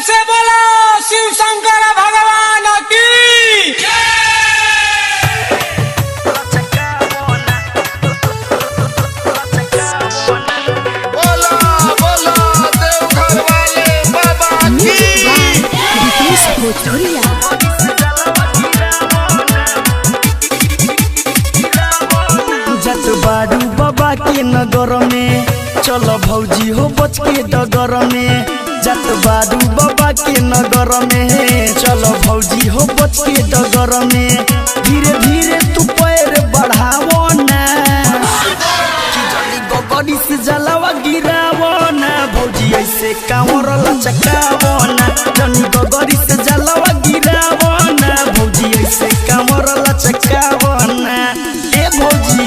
से बोलो शिव शंकर भगवान की। जत बाडू बाबा के नगर में चलो भौजी हो बच के डगर में। जत बाडू बाबा के नगर में चलो भौजी हो बच के डगर में। धीरे धीरे तू पैर बढ़ावो ना कि जल्दी गगड़ी से जलावा गिरावो ना। भौजी ऐसे कांवर लचकावो ना, जल्दी गगड़ी से जलावा गिरावो ना। भौजी ऐसे कांवर लचकावो ना। ए भौजी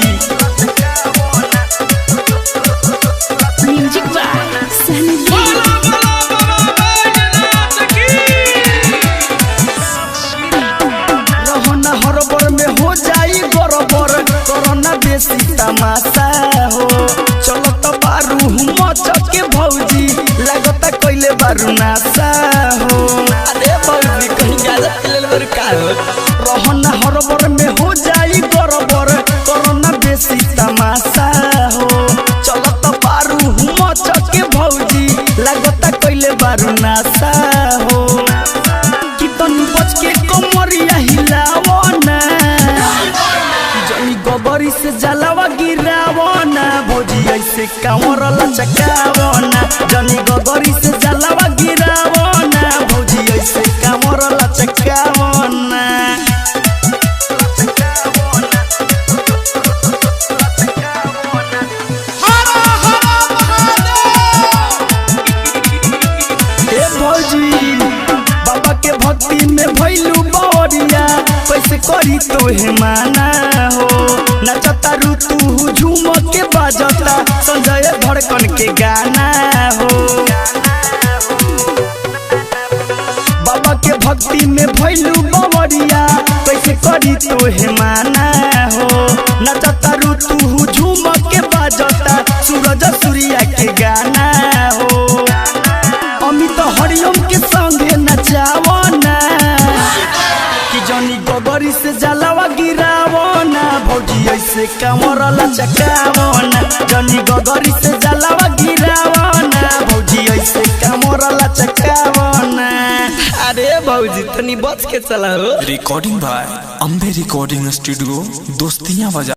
तमाशा हो चलो तो बारू मचके भौजी लगता कोइले बारू नासा हो। अरे भौजी कहीं गाजा पिलल बर का हो रहना हरबर में हो जाई गरबर कोरोना बेसी तमाशा हो। चलो तो बारू मचके भौजी लगता कोइले बारू नासा हो। कि तनी बच के कमरिया हिलावो ना, जनी गोबरी से जलावा गिरावो ना। भौजी ऐसे कांवर लचकावो ना, जनी गोबरी से जलावा गिरावो ना। भौजी ऐसे कांवर लचकावो ना। ए भौजी बाबा के भक्ति में भइलू बौरिया, कैसे करी तोहे माना हो। नचता रू तू झूम के बाजता संजय धड़कन के गाना हो। बाबा के भक्ति में भइलू बौरिया, कैसे करी तोहे माना हो। नचता रू तू झूम के बाजता सूरज सूर्या के गाना हो। अमित हरिओम के संगे नचावो ना कि जनी गोबरी से जलावा गिरावो ना। भौजी ऐसे कांवर लचकावो ना, जनी गोबरी से जलावा गिरावो ना। भौजी ऐसे कांवर लचकावो ना। अरे भौजी तनी बच के चला हो। Recording by Ambe recording studio Dostiyan बाजार।